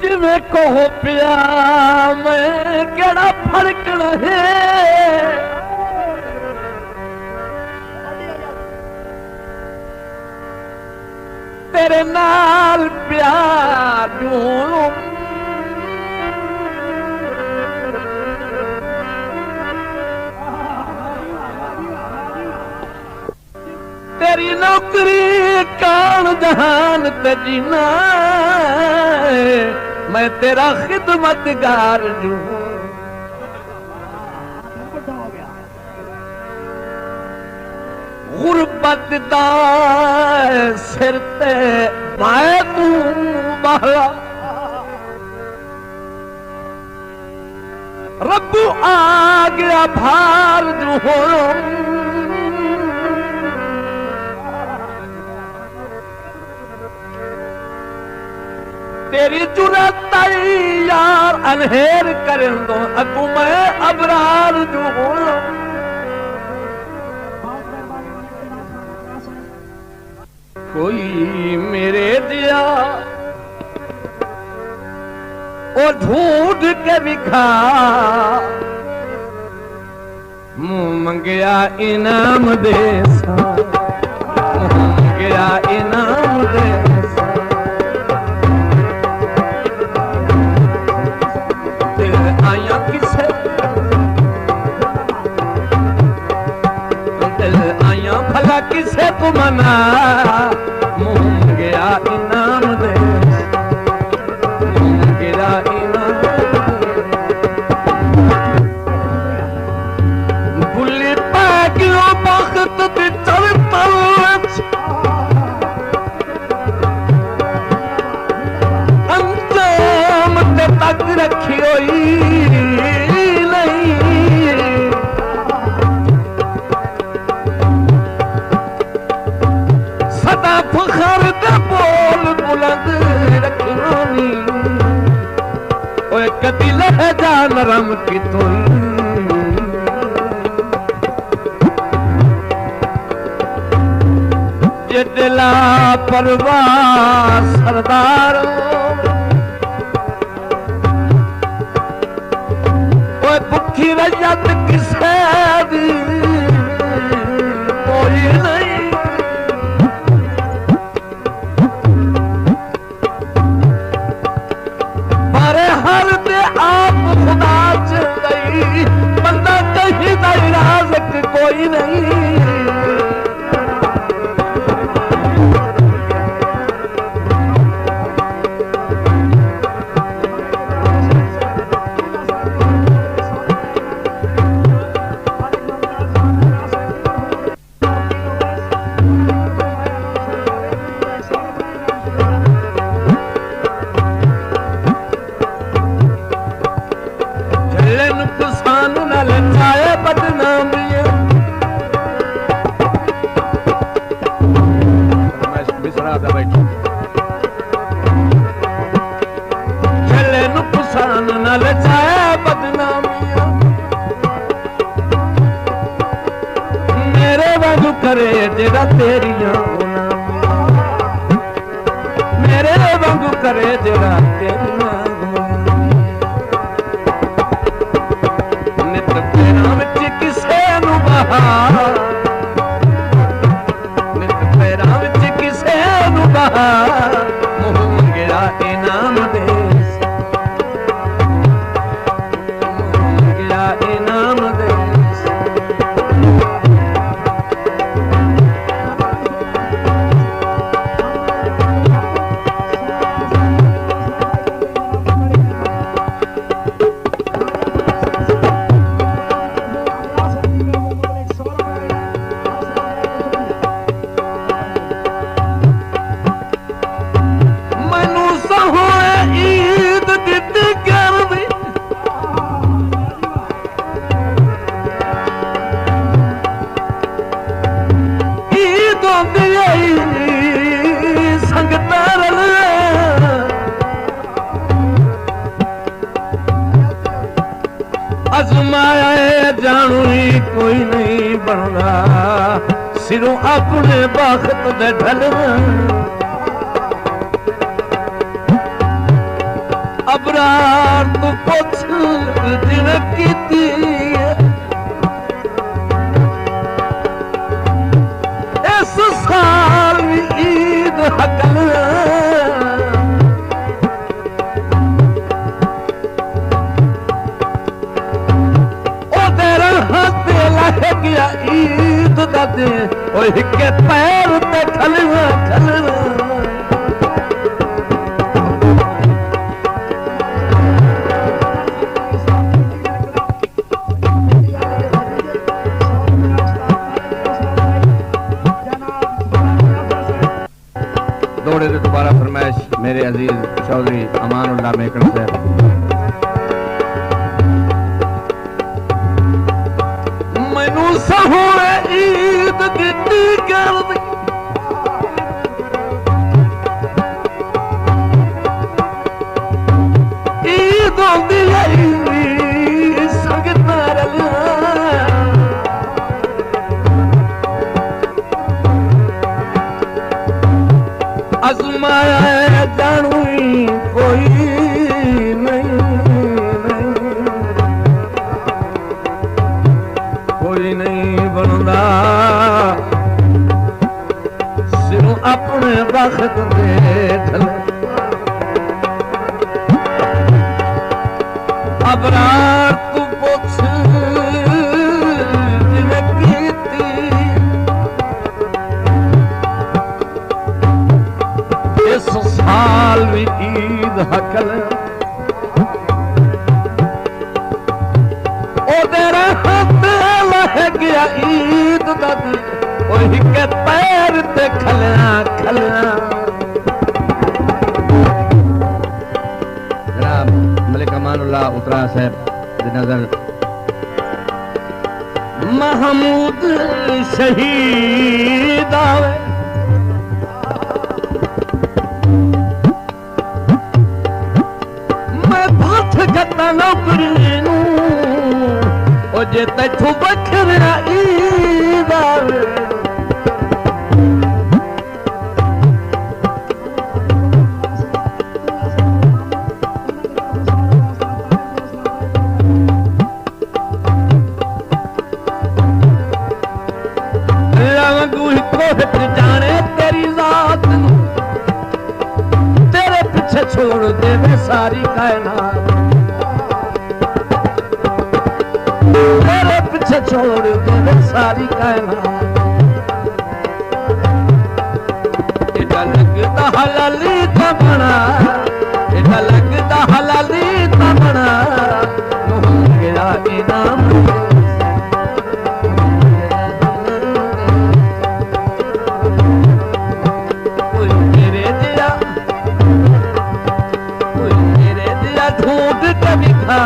जिमें कहो पिया मैं केड़ा फर्क रहे तेरे नाल प्यार तेरी नौकरी कान जहान ते जीना मैं तेरा खिदमतगार जू गुरबत दा सिर ते पाए तू बहला रब्बू आ गया भार जू हो तेरी जुरत यार अनहेर कर दो अगू मैं अबरार जो हो कोई मेरे दिया और ढूंढ के बिखा मुंह मंगया इनाम दे मुंह मंगया इनाम दे आया किसे दिल आया भला किसे को मना मुंह गया इनाम दे मुंह गया इनाम भुली पागियो वक्त दी चलता अंजाम ते तक रखी होई फखर दे बोल बुलंद रखनी ओए कदी लहजा नरम की तोई जे दिला परवाह सरदार ओए भुखी रजत किसे दी कोई नहीं बंदा कहीं नाराज़ कोई नहीं करे जेड़ा तेरिया मेरे वांगू करे जेड़ा तेरिया नित पैरां विच किसे नू बहार नित पैरां विच किसे नू बहार मुंह मंगया इनाम दे मुंह मंगया इनाम दे अजमाया जानू ही कोई नहीं बनना सिरों अपने बख्त दे ढल हिके पैर ते खलवा खलवा दौड़े तो दोबारा फरमाइश मेरे अजीज चौधरी अमानुल्लाह मेकड़ साहब। मैनू सहोए ईद गिट्टी कर दी ईद आंदी आई संगत अजमाया जानू कोई नहीं बनदा सिरों अपने वक्त देख ले अबरार तू पुछ जिवें कीती इस साल भी ईद हकल ओदे हाथ लह गया ईद दा हिके पैर ते खलिया खलिया। जनाब मलिक अमानुल्लाह उतरा साहब दी नजर महमूद शहीद आवे नौकरी नू जे तैथों बखरा ईद आवे जाने तेरी जात तेरे पीछे छोड़ दे सारी कायनात तेरे पीछे छोड़ दे सारी कायनात एडा लगदा हलाली तमना एडा लगदा हलाली तमना गया इनाम ढूंढ के दिखा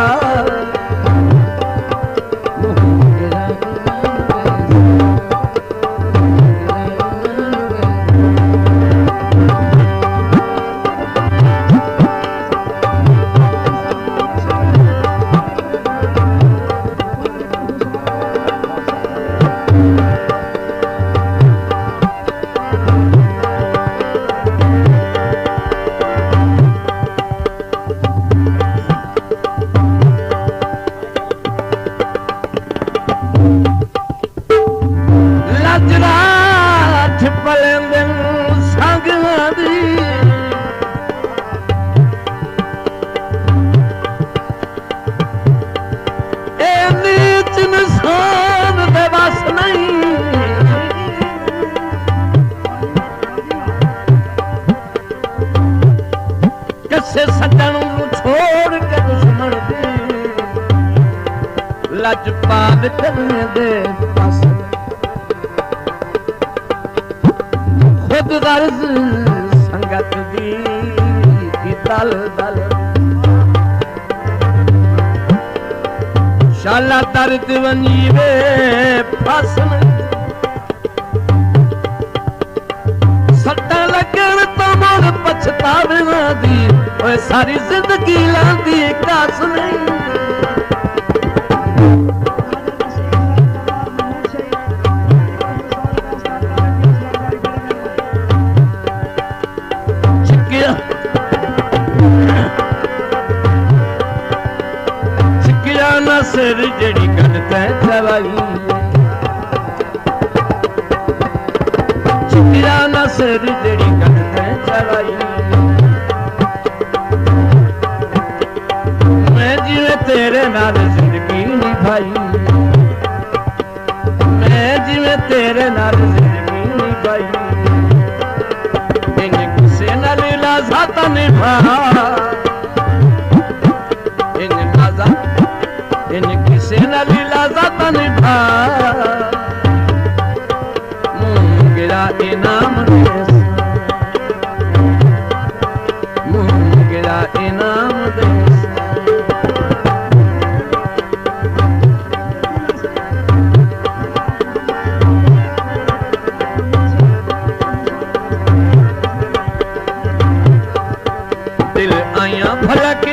सजन छोड़ के दुश्मन लजपाल करने दे पास खुद गर्ज संगत दी दल दल शाला दर्द वनीवे फासन सट्टा लगन तो मुड़ पछतावे दी सारी जिंदगी लांदी कास नहीं चिकिया न सिर जड़ी गल तै चलाई चिकिया न सिर जड़ी गल तै चलाई तेरे नाल जिंदगी निभाई मैं जिवें तेरे नाल जिंदगी जाता निभा इन लाजा इन किसे न लीला जाता निभा मुंगिरा इनाम देस मुंगिरा इनाम देस दिल आया भलक